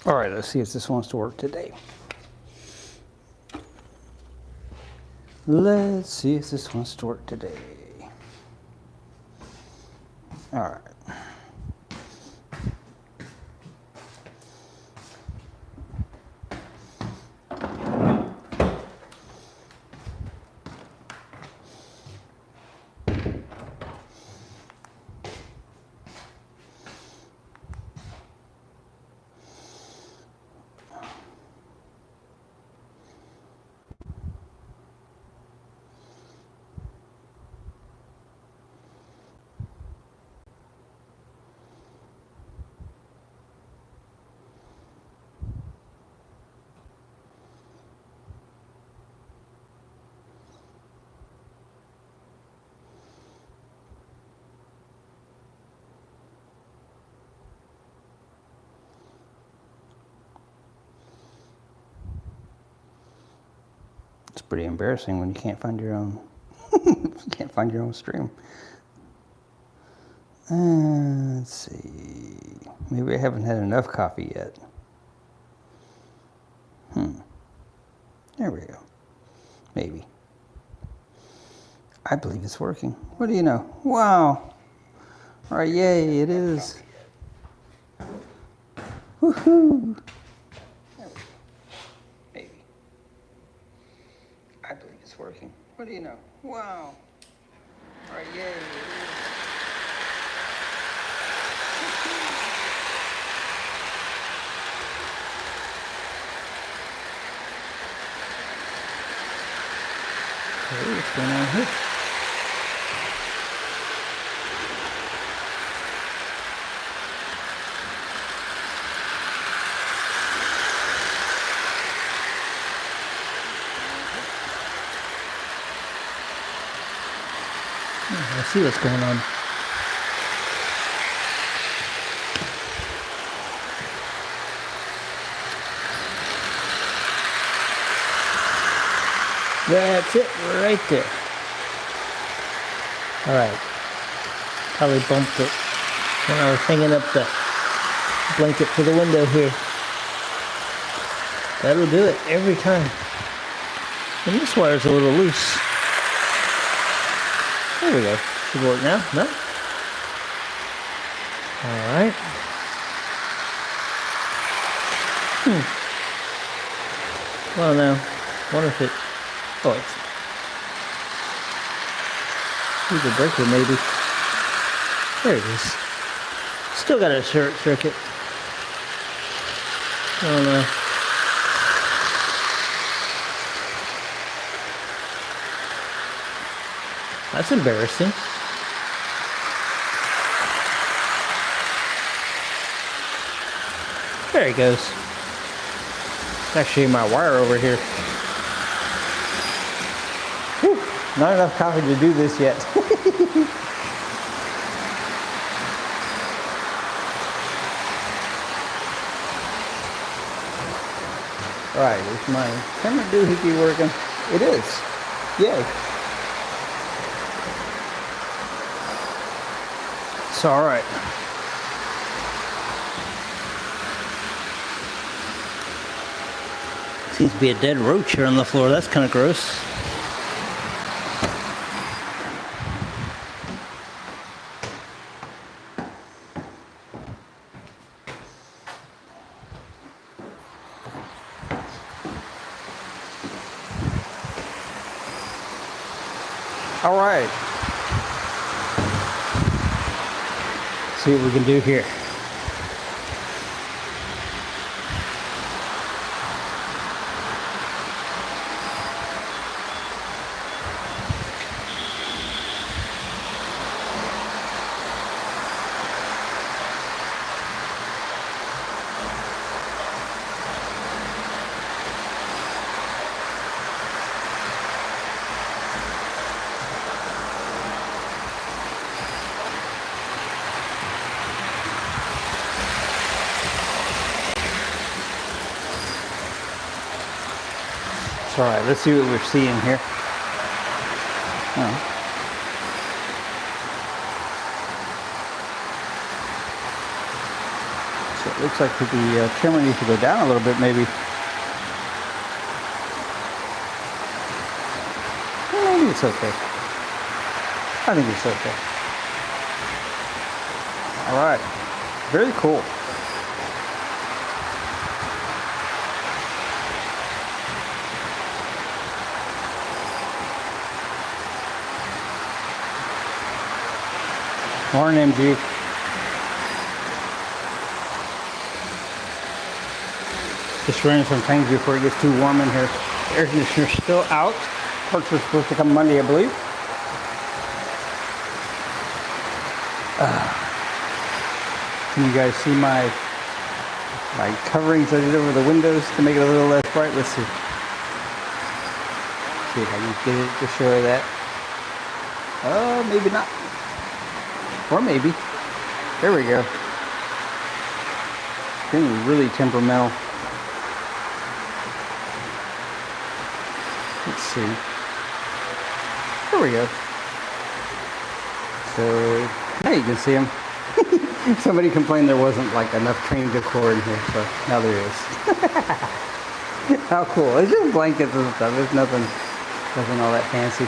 All right, let's see if this wants to work today. Let's see if this wants to work today. All right. It's pretty embarrassing when you can't find your own can't find your own stream. Let's see. Maybe I haven't had enough coffee yet. There we go. Maybe. I believe it's working. What do you know? Wow. All right, yay, it is. Woohoo. Maybe. I believe it's working. What do you know? Wow. All right, yay, it is. Okay, what's going on here? I see what's going on. That's it right there. All right. Probably bumped it when I was hanging up the blanket for the window here. That'll do it every time. And this wire's a little loose. There we go. Should work now. No? Alright. Well, now, wonder if it... Oh, it's... Use a breaker, maybe. There it is. Still got a short circuit. I don't know. That's embarrassing. There he goes. It's actually my wire over here. Whew, not enough coffee to do this yet. Alright, is my camera doohickey working? It is. Yay. It's alright. Seems to be a dead roach here on the floor. That's kind of gross. All right. See what we can do here. All right, let's see what we're seeing here. Oh. So Looks like the camera needs to go down a little bit, maybe. Well, maybe it's okay. I think it's okay. All right, very cool. Morning, MG. Just running some things before it gets too warm in here. The air conditioner's still out. Parts are supposed to come Monday, I believe. Can you guys see my coverings I did over the windows to make it a little less bright? Let's see. See if I can get it to show that. Maybe not. Or maybe. There we go. Getting really temperamental. Let's see. There we go. So now you can see them. Somebody complained there wasn't like enough train decor in here, so now there is. How cool. It's just blankets and stuff. There's nothing all that fancy.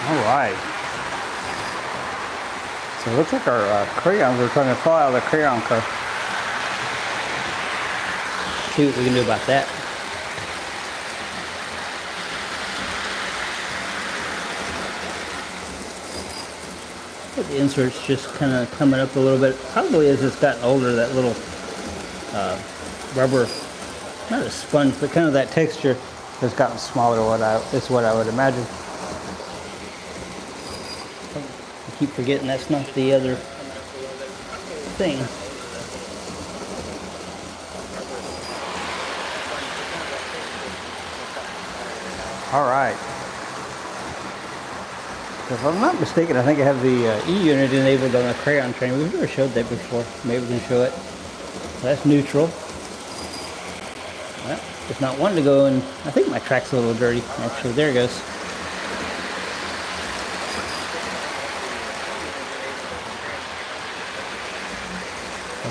All right. So it looks like our crayons are trying to fall out of the crayon car. See what we can do about that. The insert's just kind of coming up a little bit. Probably as it's gotten older, that little rubber, not a sponge, but kind of that texture has gotten smaller. Is what I would imagine. I keep forgetting that's not the other thing. All right. If I'm not mistaken, I think I have the E-unit enabled on the crayon train. We've never showed that before. Maybe we can show it. That's neutral. Well, it's not wanting to go, and I think my track's a little dirty. Actually, there it goes.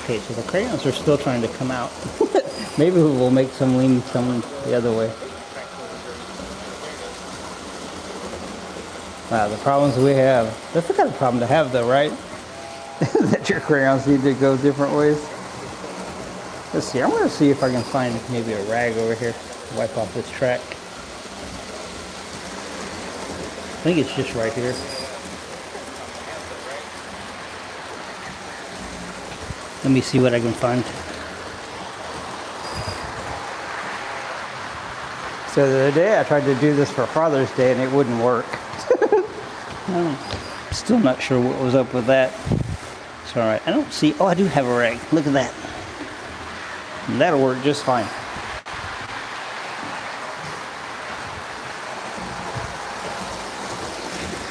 Okay, so the crayons are still trying to come out. Maybe we'll make some lean some the other way. Wow, the problems we have. That's the kind of problem to have though, right? That your crayons need to go different ways. Let's see, I'm going to see if I can find maybe a rag over here to wipe off this track. I think it's just right here. Let me see what I can find. So the other day I tried to do this for Father's Day and it wouldn't work. I'm still not sure what was up with that. It's alright. I don't see... Oh, I do have a rag. Look at that. That'll work just fine.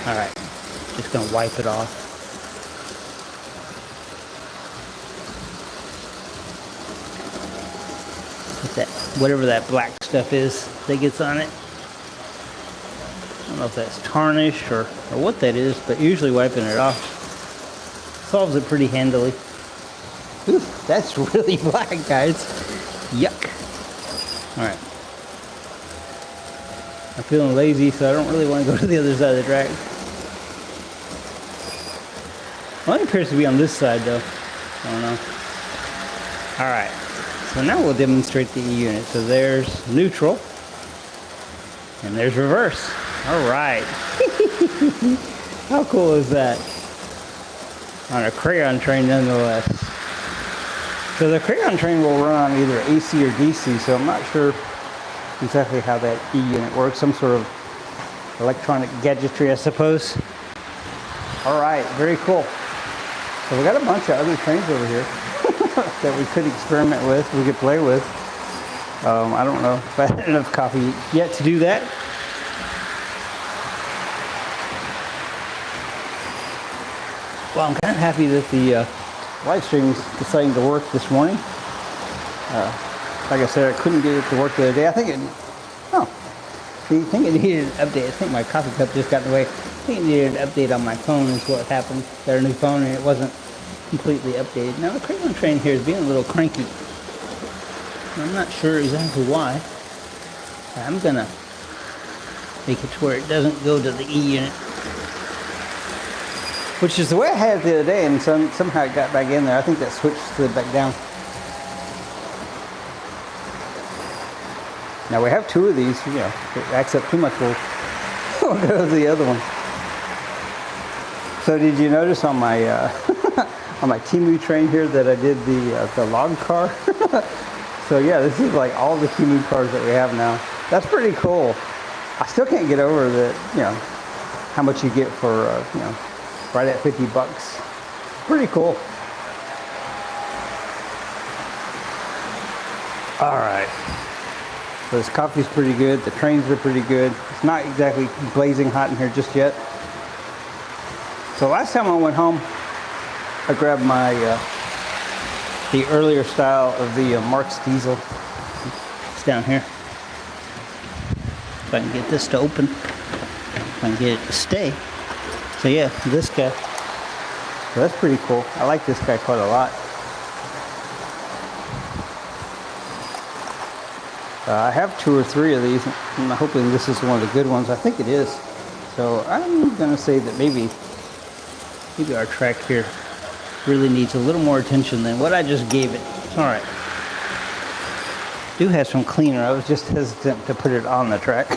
Alright. Just going to wipe it off. That, whatever that black stuff is that gets on it. I don't know if that's tarnish or what that is, but usually wiping it off solves it pretty handily. Ooh, that's really black, guys. Yuck. Alright. I'm feeling lazy, so I don't really want to go to the other side of the track. Well, it appears to be on this side, though. I don't know. Alright. So now we'll demonstrate the E-unit. So there's neutral, and there's reverse. All right. How cool is that? On a crayon train nonetheless. So the crayon train will run on either AC or DC, so I'm not sure exactly how that E-unit works. Some sort of electronic gadgetry, I suppose. All right, very cool. So we got a bunch of other trains over here that we could experiment with, we could play with. I don't know if I had enough coffee yet to do that. Well, I'm kind of happy that the live stream is deciding to work this morning. Like I said, I couldn't get it to work the other day. I think it needed an update. I think my coffee cup just got in the way. I think it needed an update on my phone is what happened. Got a new phone and it wasn't completely updated. Now the crayon train here is being a little cranky. I'm not sure exactly why. I'm gonna make it to where it doesn't go to the E unit. Which is the way I had it the other day, and somehow it got back in there. I think that switch slid back down. Now we have two of these, you know, if it acts up too much, we'll go to the other one. So did you notice on my on my Temu train here that I did the log car? So yeah, this is like all the Temu cars that we have now. That's pretty cool. I still can't get over that, you know, how much you get for, you know, right at $50. Pretty cool. All right. So this coffee's pretty good. The trains are pretty good. It's not exactly blazing hot in here just yet. So last time I went home, I grabbed my the earlier style of the Marx diesel. It's down here. If I can get this to open, if I can get it to stay. So yeah, this guy. So that's pretty cool. I like this guy quite a lot. I have 2 or 3 of these. I'm hoping this is one of the good ones. I think it is. So I'm going to say that maybe our track here really needs a little more attention than what I just gave it. All right. Do have some cleaner. I was just hesitant to put it on the track.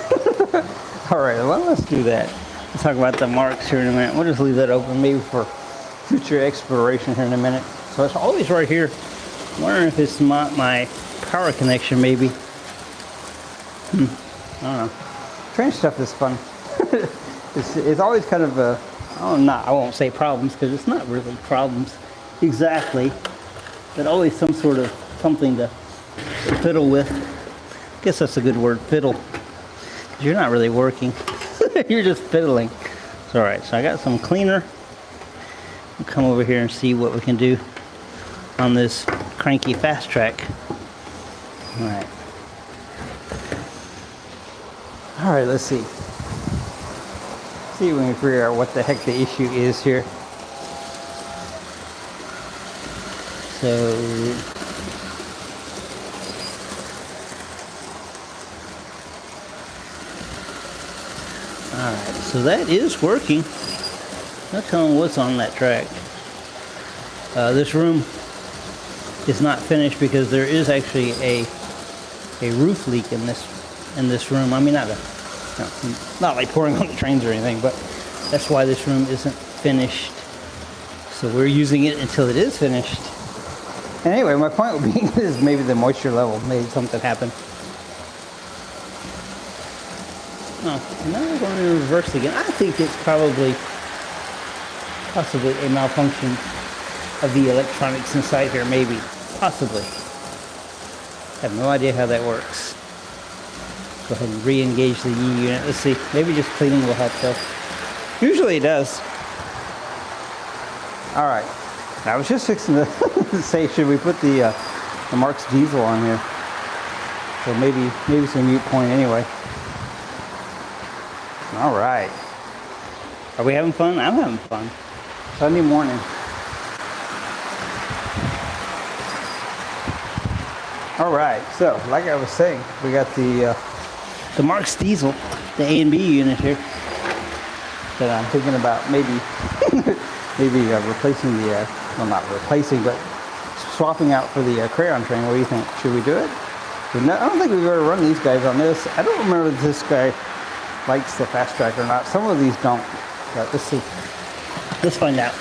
All right, well, let's do that. We'll talk about the marks here in a minute. We'll just leave that open maybe for future exploration here in a minute. So it's always right here. I'm wondering if it's my power connection maybe. I don't know. Train stuff is fun. It's always kind of I won't say problems because it's not really problems exactly, but always some sort of something to fiddle with. I guess that's a good word, fiddle. You're not really working. You're just fiddling. It's all right. So I got some cleaner. We'll come over here and see what we can do on this cranky fast track. All right. All right, let's see. See if we can figure out what the heck the issue is here. So, all right, so that is working. No telling what's on that track. This room is not finished because there is actually a roof leak in this room. I mean, not like pouring on the trains or anything, but that's why this room isn't finished. So we're using it until it is finished. And anyway, my point would be is maybe the moisture level made something happen. Oh, now we're going to reverse again. I think it's possibly a malfunction of the electronics inside here, maybe. Possibly. I have no idea how that works. Go ahead and re-engage the E unit. Let's see. Maybe just cleaning will help though. Usually it does. All right. I was just fixing to say, should we put the Marx diesel on here? So maybe it's a mute point anyway. All right. Are we having fun? I'm having fun. Sunday morning. All right. So, like I was saying, we got the Marx diesel, the A and B unit here, that I'm thinking about maybe replacing well, not replacing, but swapping out for the crayon train. What do you think? Should we do it? I don't think we've ever run these guys on this. I don't remember if this guy likes the fast track or not. Some of these don't, but let's see. Let's find out.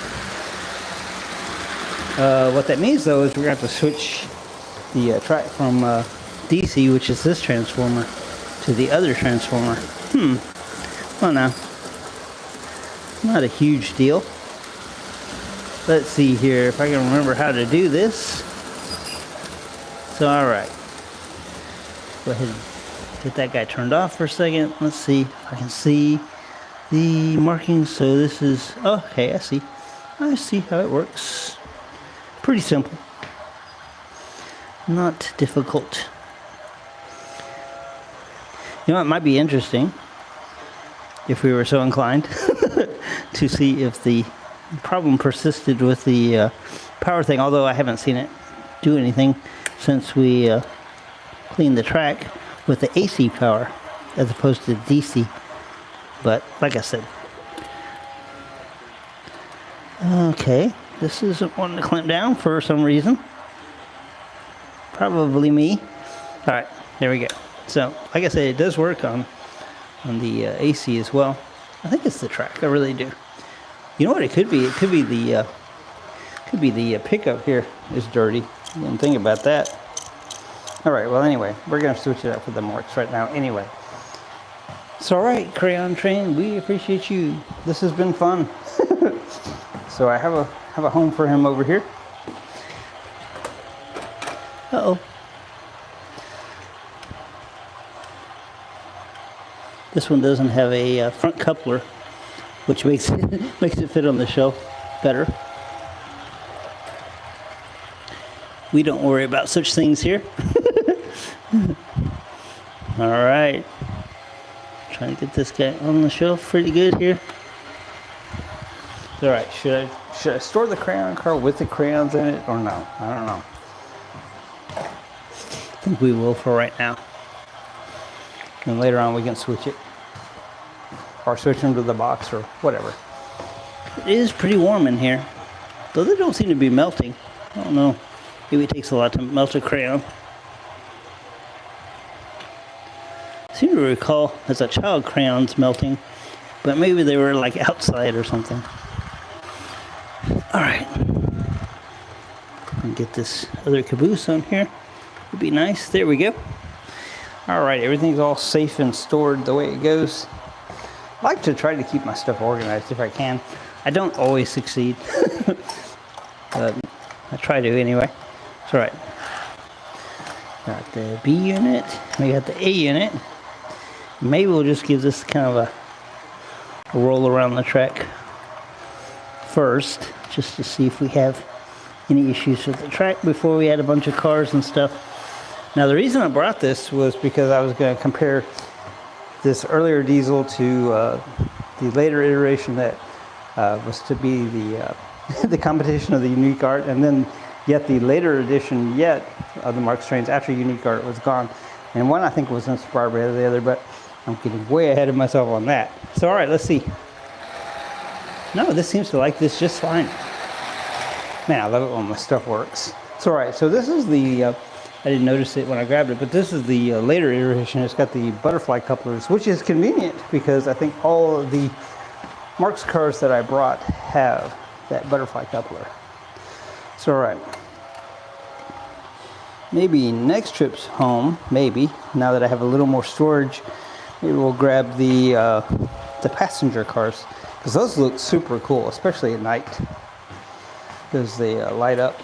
What that means though is we're going to have to switch the track from DC, which is this transformer, to the other transformer. Well, now, not a huge deal. Let's see here if I can remember how to do this. So, all right. Go ahead and get that guy turned off for a second. Let's see if I can see the markings. So this is, oh, okay, I see. I see how it works. Pretty simple. Not difficult. You know, it might be interesting, if we were so inclined, to see if the problem persisted with the power thing, although I haven't seen it do anything since we cleaned the track with the AC power as opposed to DC. But like I said, okay, this isn't wanting to clamp down for some reason. Probably me. All right, there we go. So like I said, it does work on the AC as well. I think it's the track. I really do. You know what it could be? It could be the pickup here is dirty. I didn't think about that. All right. Well, anyway, we're gonna switch it up for the Marks right now. Anyway, it's all right, Crayon Train. We appreciate you. This has been fun. So I have a home for him over here. Uh-oh. This one doesn't have a front coupler, which makes it fit on the shelf better. We don't worry about such things here. All right. Trying to get this guy on the shelf pretty good here. All right. Should I store the crayon car with the crayons in it or no? I don't know. I think we will for right now. And later on we can switch it. Or switch them to the box or whatever. It is pretty warm in here. Though they don't seem to be melting. I don't know. Maybe it takes a lot to melt a crayon. I seem to recall as a child crayons melting. But maybe they were like outside or something. Alright. Get this other caboose on here. Would be nice. There we go. Alright, everything's all safe and stored the way it goes. I like to try to keep my stuff organized if I can. I don't always succeed. But I try to anyway. It's alright. Got the B unit. We got the A unit. Maybe we'll just give this kind of a roll around the track first, just to see if we have any issues with the track before we add a bunch of cars and stuff. Now the reason I brought this was because I was going to compare this earlier diesel to the later iteration that was to be the the competition of the Unique Art, and then yet the later edition yet of the Marks trains after Unique Art was gone. And one I think was inspired by the other, but I'm getting way ahead of myself on that. So all right, let's see. No, this seems to like this just fine. Man, I love it when my stuff works. So all right, so this is the, I didn't notice it when I grabbed it, but this is the later iteration. It's got the butterfly couplers, which is convenient because I think all of the Marks cars that I brought have that butterfly coupler. So all right. Maybe next trip's home, maybe, now that I have a little more storage, maybe we'll grab the passenger cars, because those look super cool, especially at night, because they light up.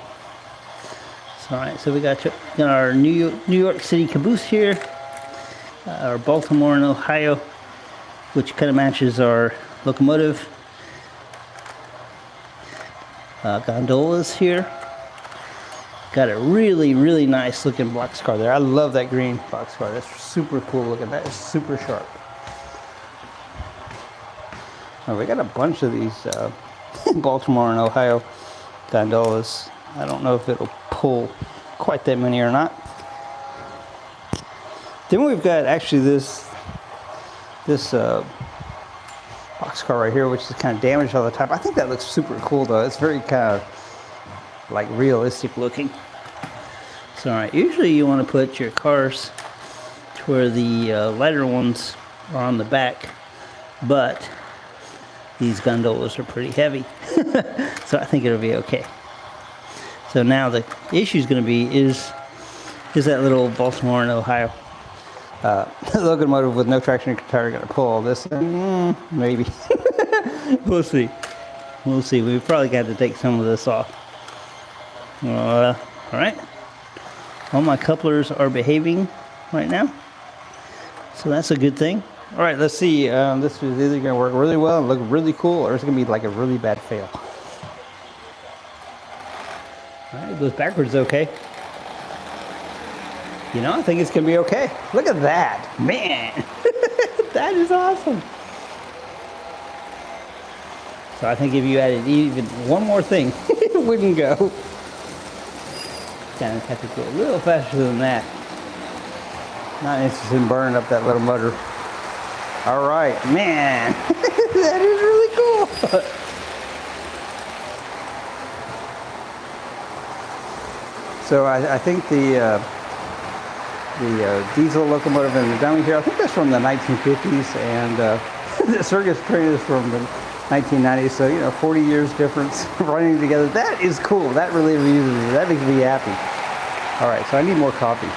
So, all right, so we got our New York City caboose here, our Baltimore and Ohio, which kind of matches our locomotive. Gondolas here. Got a really, really nice looking boxcar there. I love that green boxcar. That's super cool looking. That is super sharp. Oh, we got a bunch of these Baltimore and Ohio gondolas. I don't know if it'll pull quite that many or not. Then we've got actually this boxcar right here, which is kind of damaged all the time. I think that looks super cool though. It's very kind of like realistic looking. So all right, usually you want to put your cars to where the lighter ones are on the back, but these gondolas are pretty heavy. So I think it'll be okay. So now the issue is going to be is that little Baltimore and Ohio locomotive with no traction tire going to pull all this? Maybe. We'll see. We'll see. We've probably got to take some of this off. All right. All my couplers are behaving right now, so that's a good thing. All right, let's see. This is either going to work really well and look really cool, or it's going to be like a really bad fail. All right, it goes backwards okay. You know, I think it's gonna be okay. Look at that, man. That is awesome. So I think if you added even one more thing, it wouldn't go. Kind of have to go a little faster than that. Not interested in burning up that little motor. All right, man. That is really cool. So I think the diesel locomotive in the dummy here, I think that's from the 1950s, and the circus train is from the 1990s. So, you know, 40 years difference running together. That is cool. That really amuses me. That makes me happy. All right, so I need more coffee.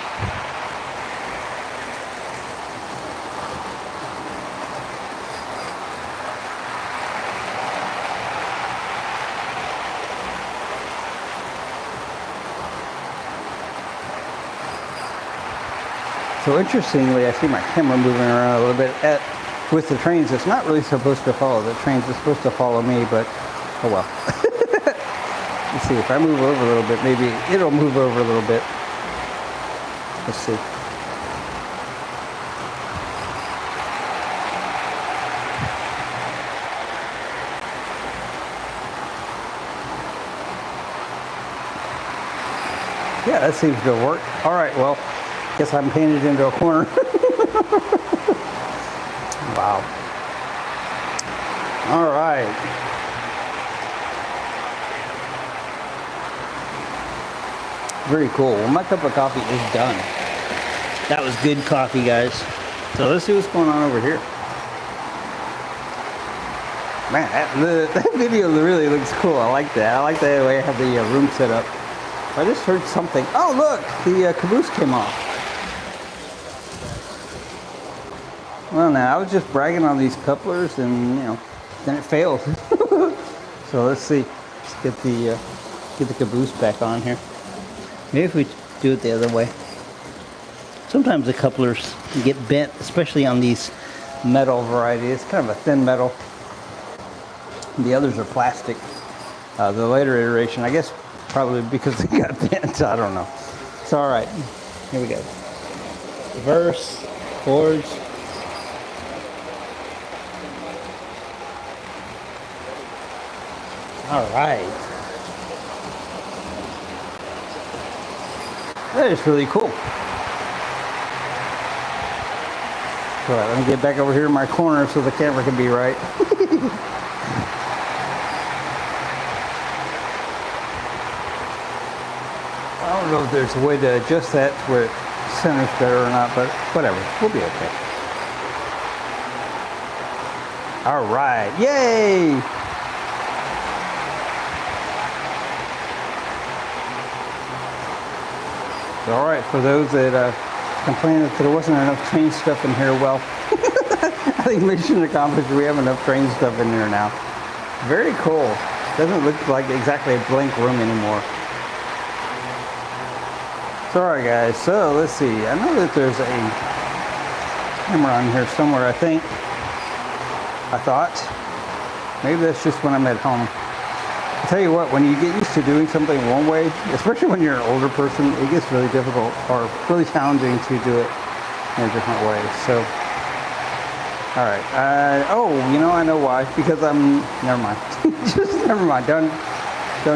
So interestingly, I see my camera moving around a little bit. With the trains, it's not really supposed to follow the trains. It's supposed to follow me, but oh well. Let's see, if I move over a little bit, maybe it'll move over a little bit. Let's see. Yeah, that seems to work. All right, well, guess I'm painted into a corner. Wow. All right. Very cool. Well, my cup of coffee is done. That was good coffee, guys. So let's see what's going on over here. Man, that video really looks cool. I like that. I like the way I have the room set up. I just heard something. Oh, look, the caboose came off. Well, now I was just bragging on these couplers, and you know, then it failed. So let's see. Let's get the caboose back on here. Maybe if we do it the other way. Sometimes the couplers get bent, especially on these metal variety. It's kind of a thin metal. The others are plastic. The later iteration, I guess, probably because they got bent. I don't know. It's all right. Here we go. Reverse, forwards. All right. That is really cool. All right, let me get back over here in my corner so the camera can be right. I don't know if there's a way to adjust that to where it centers better or not, but whatever. We'll be okay. All right. Yay! All right, for those that complain that there wasn't enough train stuff in here, well, I think mission accomplished. We have enough train stuff in there now. Very cool. Doesn't look like exactly a blank room anymore. So, all right, guys. So let's see. I know that there's a camera on here somewhere. I thought maybe that's just when I'm at home. I'll tell you what, when you get used to doing something one way, especially when you're an older person, it gets really difficult or really challenging to do it in a different way. So, all right. Oh, you know, I know why. Because never mind. Just never mind. Don't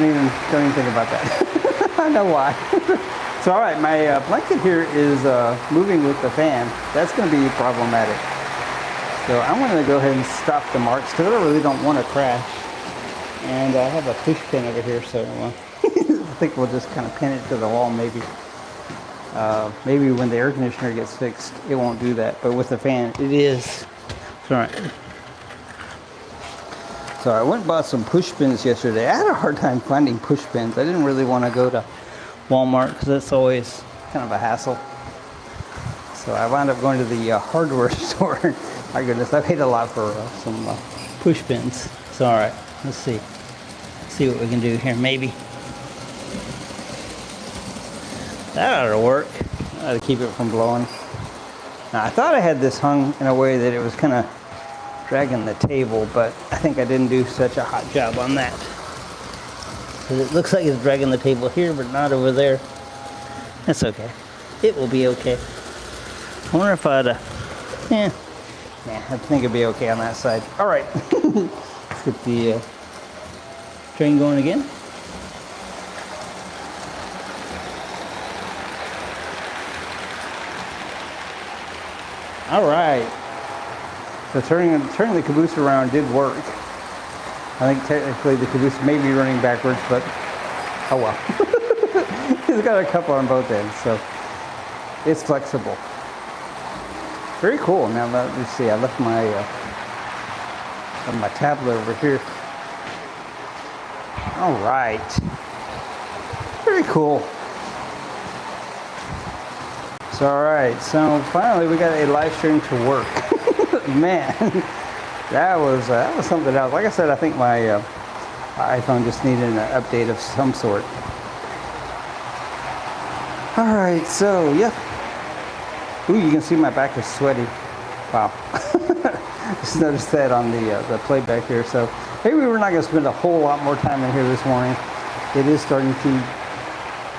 even think about that. I know why. So, all right, my blanket here is moving with the fan. That's going to be problematic. So I'm going to go ahead and stop the marks because I really don't want to crash. And I have a push pin over here, so I think we'll just kind of pin it to the wall maybe. Maybe when the air conditioner gets fixed, it won't do that. But with the fan, it is. It's all right. So I went and bought some push pins yesterday. I had a hard time finding push pins. I didn't really want to go to Walmart because that's always kind of a hassle. So I wound up going to the hardware store. My goodness, I paid a lot for some push pins. So all right, let's see. See what we can do here, maybe. That ought to work. I ought to keep it from blowing. Now, I thought I had this hung in a way that it was kind of dragging the table, but I think I didn't do such a hot job on that. It looks like it's dragging the table here, but not over there. That's okay. It will be okay. I wonder if I'd, I think it'd be okay on that side. All right, let's get the train going again. All right. So turning the caboose around did work. I think technically the caboose may be running backwards, but oh well. It's got a couple on both ends, so it's flexible. Very cool. Now let me see. I left my tablet over here. All right. Very cool. So all right. So finally, we got a live stream to work. Man, that was something else. Like I said, I think my iPhone just needed an update of some sort. All right. So yeah. Ooh, you can see my back is sweaty. Wow. Just noticed that on the playback here. So maybe we're not going to spend a whole lot more time in here this morning. It is starting to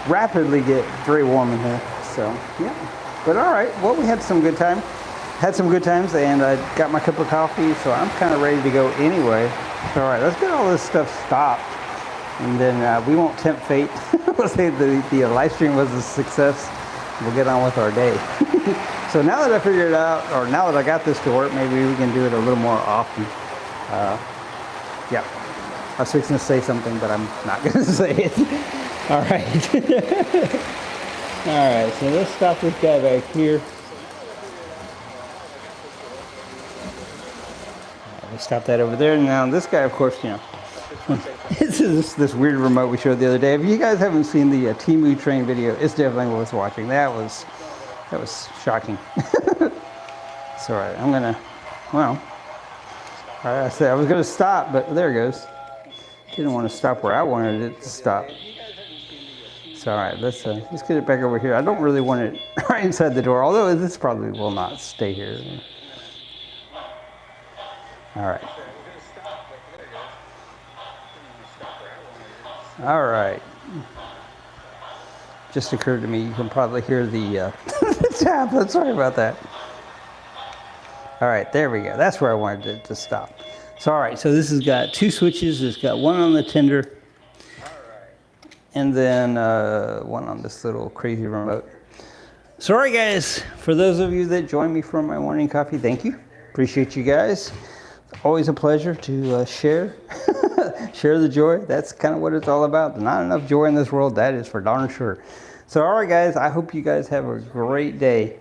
rapidly get very warm in here. So yeah. But all right. Well, we had some good time. Had some good times, and I got my cup of coffee, so I'm kind of ready to go anyway. So all right, let's get all this stuff stopped, and then we won't tempt fate. Let's say the live stream was a success. We'll get on with our day. So now that I figured it out, or now that I got this to work, maybe we can do it a little more often. Yeah, I was fixing to say something, but I'm not going to say it. All right. All right, so let's stop this guy back here. We stop that over there. Now this guy, of course, you know, this is this weird remote we showed the other day. If you guys haven't seen the Temu train video, it's definitely worth watching. That was shocking. It's all right. I'm gonna, well, all right, I said I was gonna stop, but there it goes. Didn't want to stop where I wanted it to stop. So all right, let's get it back over here. I don't really want it right inside the door, although this probably will not stay here. All right. All right. Just occurred to me, you can probably hear the tablet. Sorry about that. All right, there we go. That's where I wanted it to stop. So, all right, so this has got two switches. It's got one on the tender, and then one on this little crazy remote. So, all right, guys, for those of you that join me for my morning coffee, thank you. Appreciate you guys. Always a pleasure to share the joy. That's kind of what it's all about. There's not enough joy in this world, that is for darn sure. So all right guys, I hope you guys have a great day.